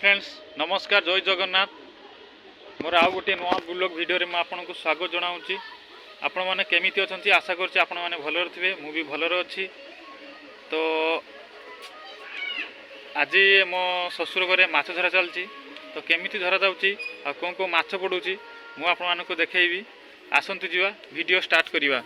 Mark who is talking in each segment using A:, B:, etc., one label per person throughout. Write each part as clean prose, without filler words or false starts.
A: Friends नमस्कार जय जगन्नाथ मोर आउ गोटे नुआ ब्लॉग वीडियो रे आपको स्वागत जनाऊँगी। आपण मैंने केमिति अच्छी आशा करछि आपण मैंने भलरे थे मु भी भलरे अच्छी। तो आज मो ससुर घरे माछ धरा चलती तो केमिति धरा जाउची आ कोन को माछ पड़ुची मु आपण मानको देखैबी। आसंतु जीवा वीडियो स्टार्ट करिवा।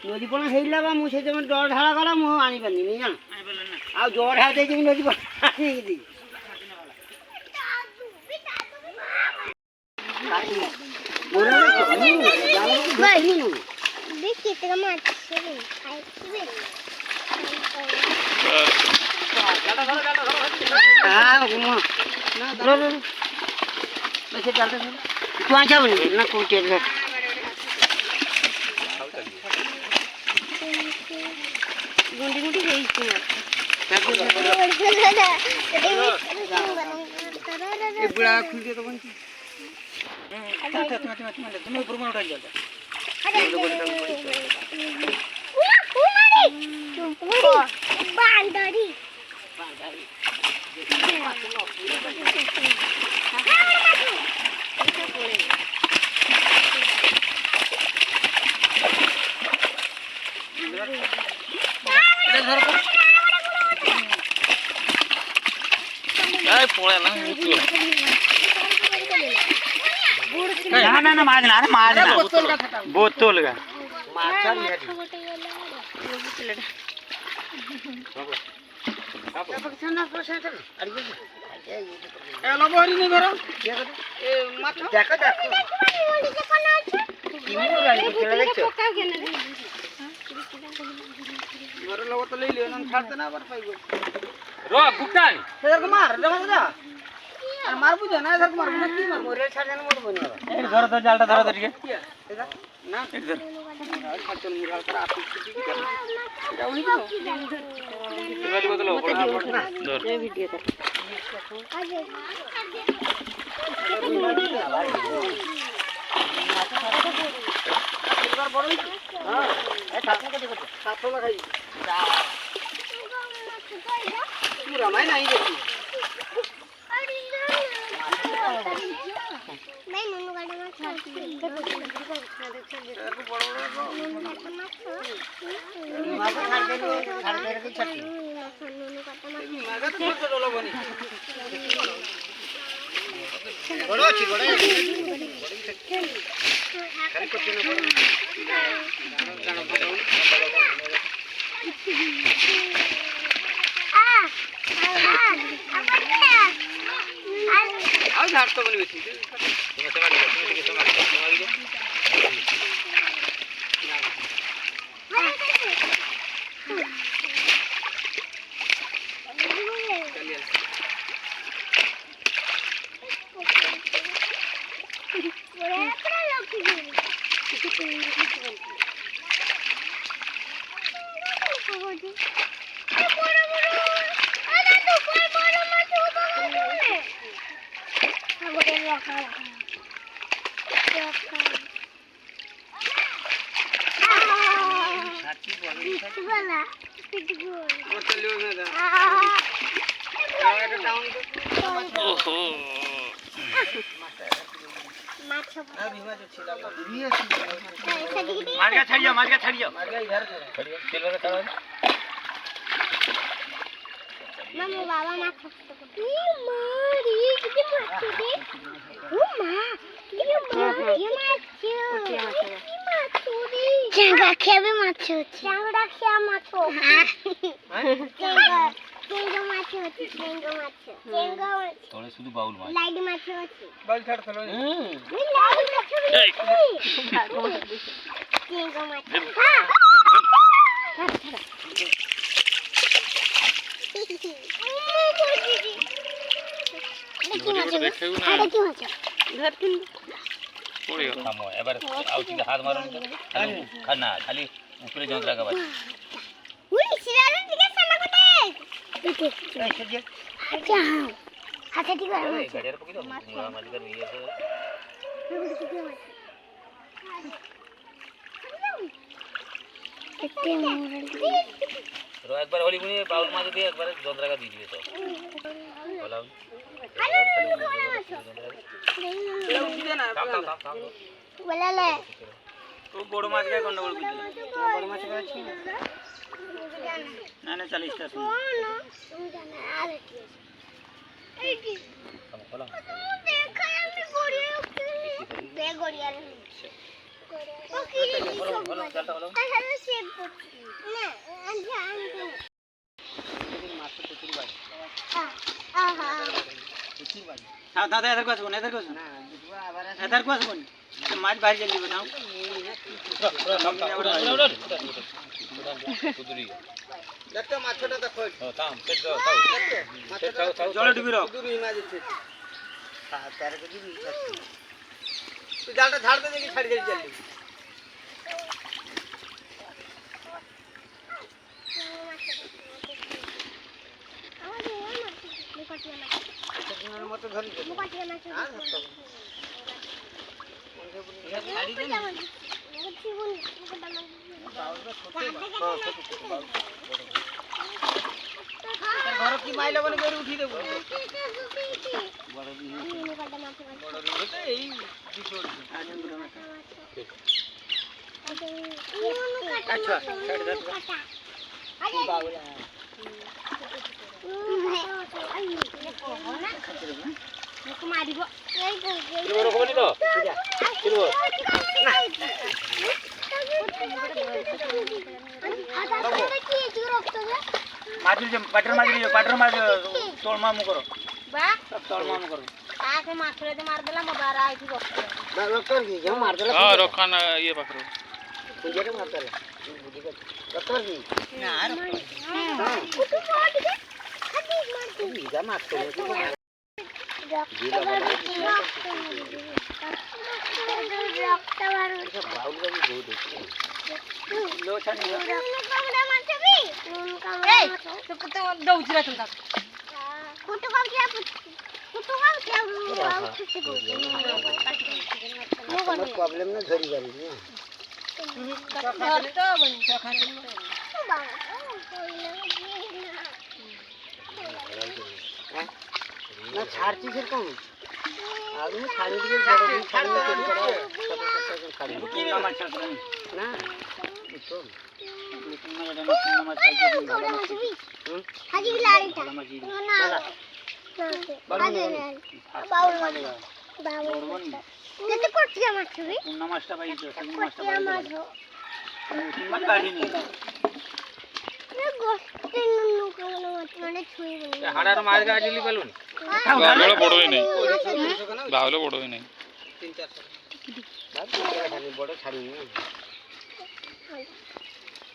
B: नदी पणा हेला बा मुझे जब डर ढाला गला मु आनी पानी नहीं जान आ जोर हा दे कि नदी पणा आनी दी मोरे नहीं नु देख कितना माछ है खाइबे हां गुमो ना रो बस चलते तू आजा बनी ना को चल गुंडी गुंडी गई थी ये बुढ़ा खुल के तो बनती तुम्हें ऊपर में उठा जाता बांदरी
A: ना ना ना मारना अरे मारना बोतल का
B: माछा एलो बहरी नहीं घर ए माछ देखो देखो इमो गाड़ी चला देखो घर लोग तो ले लियो ना छाड़ते ना पर पाइबो
A: रो गुप्तान
B: सर को मार जमा जा अरे मार बुझो ना सर को मार ना की मार मोरे छाड़ जाने मोर बनिया
A: ए घर तो जालटा धरा धरिके
B: ना
A: इधर
B: खाचन मुराल कर आप जाऊनी तो
A: गाड़ी बदलो धर
B: ये वीडियो कर बार बड़ हां ए खाचन के देखो साथो लगाई पूरा मैं नहीं देखी नहीं नन्नू गाड़ी में झाड़ तो बनी हुई मार के छड़ियो इधर चलो रे चलो मम्मी बाबा ना ई मारी कितनी माछ दे ओ मां ये माछ चांगा खेबे माछ चांगा खेया माछ चांगा चांगा माछ चांगा माछ चांगा
A: तोले सुदु बाउल माछ
B: लाइट माछ बाउल छाड़ चलो लाइट माछ चांगा माछ हां
A: ଗୋଟେ ଦେଖେଇବୁ ନା ପଡ଼ିଗଲା
C: থামো এবার আউ ঠিক হাত মারুন খালি খানা খালি উপরে যন্ত্র লাগাবা এই গাড়ির পকি তো মাঝখান ইয়ে আছে রো একবার হলি বুনি বাউল মাছ দিয়ে একবার যন্ত্র লাগা দিয়ে দিবে তো বলাও বড় মাছ গায়ে গন্ডগোল বুঝলি বড় মাছ গায়ে ছিল না না 40 টা শুন বলাও দাদা এদের কাছে এদের কাছে এদের কাছে মাছ বাইরে জলদি বানাও দেখো মাছটা দেখো থাম সেট দাও তাও জলে ডুবি রাও ডুবি মাছ আছে তার কেজি তুই জালটা ঝাড় দে দেখি ছাড়ি যাই জলদি মতো ধরি ঘর কি মাইলা বলে করে উঠি দেবো এই আচ্ছা মারিব পাটর মাছ তোল মামু করো তোল মামু করো আকে মাছরে দে মার দেলা মবারা আইছি রক্ত কি যে মার দেলা
A: হ্যাঁ রখান ইয়ে পাখরো
C: কুজেরে মার দেলা বুঝি কর রক্ত কি না আর কুটু ফট গে খাদি মার তুই যা মার তো রক্ত বার বাউল গাবি বহুত দেখি লো ছানি কামড়া মারছবি কামড়া তো কুতো দউছরা তো তা কুতো কামড়া কুতো কামড়া প্রবলেম না ধরি যাবি না তো বনি খাতে না ছাড়ছি সেরকম আমি ছাড়ি দিকে বড় দিন ছাড়ি না কেন করা ছাড়ি কি মাছ ছাড়ছ না তো লেকিন না এটা না মাছ চাইছে ভালো মাছ হাজি লাড়িটা না বাউল কত করছি মাছ ছবি কোন মাছটা পাইছো কোন মাছটা পাইছো তিন মাছ কাটিনি হাড়ার মাছ গাড়ি পেলুন
A: বাউল বড়ই নাই বাউল বড়ই নাই
C: 3-4 বড় ছাড়ি নি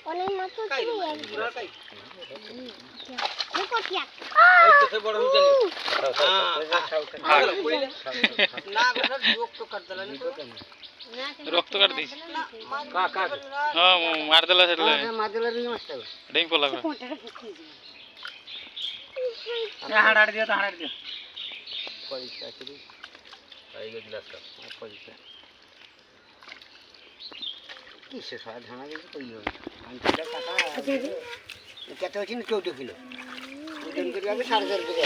D: অনেক মাছ
C: কাই
D: ছিল
C: কাই
D: দেখো কি
C: এই তো বড় হই চলি না কথা যোগ তো कर देला নি
A: রক্ত কাট দিস
C: কা কা
A: হ্যাঁ মার দেলা সেটলে
C: মার দেলা নি মাছটা
A: ডেং পলা
C: হাড়াড় দিও তো হাড়াড় দিও পয়সা শুরু আই গে গ্লাসটা পয়সা কিসে সারা ধানা দিতে কই হবে আনটা টাকা কত হচ্ছে 14 কিলো ওজন করে যাবে 4.5 করে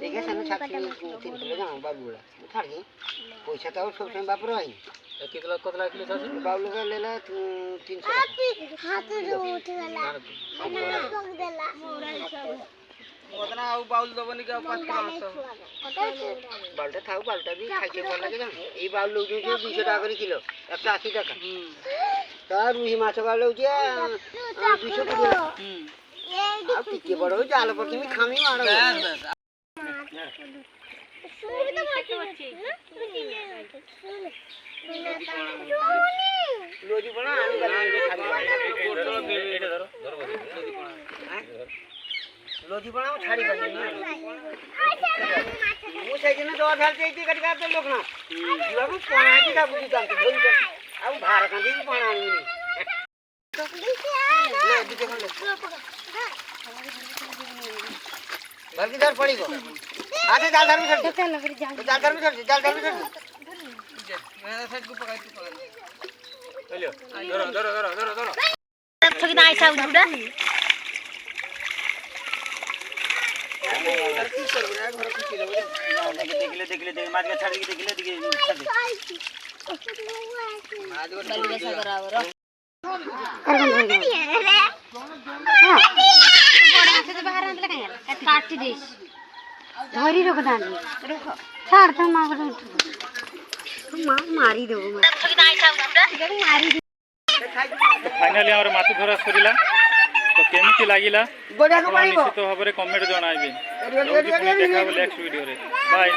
C: দেখে সামনে 3 কিলো দাম বাবুলা ছাড় দে পয়সা তাও সব সময় বাপ রই कितना कितना किलो था बाबू का लेला 300
D: हाथ जो उठ गला ना पक देला
C: ओतना आउ बाउल दबनी के 5 किलो बालटा थाउ बालटा भी खाइके ভাল লাগে জানো এই বাউল লউ যে 200 টাকা করে কিলো 180 টাকা তার রুহি মাছ বাউল লউ যে 200 কিলো আর টিকে বড় জাল পকি আমি খামি মারো
D: শুনে তো মারতে
C: लोजी बना आने वाले खाली कोटो दे এটা ধরো ধরো লোজি বনা লজি বড় ছাড়ি পারি ମୁଁ ସେଇଦିନ ଦବା ଧାର ଦେଇଛି ଗାଡ଼ି କାହାର ଲୋକ ନା ଯିବାକୁ ପଣା ହେଇକି ତା ବୁଝି ଚାଲତେ ଧରିକି ଆଉ ଭାର କାନ୍ଦିକି ପଣା ଆଣିବିନି ଭଲକି ଧର ପଡ଼ିବ ଆସେ ଜାଲ ଧରବି ଛାଡ଼ି ଜାଲ ଧରବି ଛାଡ଼ି ଜାଲ ଧରବି ଛାଡ଼ି ଦେଖିଲେ ମାଛ ଛାଡ଼ିକି ଦେଖିଲେ ଟିକେ
B: ଧରି ରଖୁଥାନ୍ତି ଛାଡ଼ ତ ମା ମା ମାରିଦେବ
A: फाइनाली आमर माछ धरा सरिला तो केमिति लागिला निश्चित भाव में कमेंट जणाइबे देखा नेक्स्ट वीडियो रे बाय।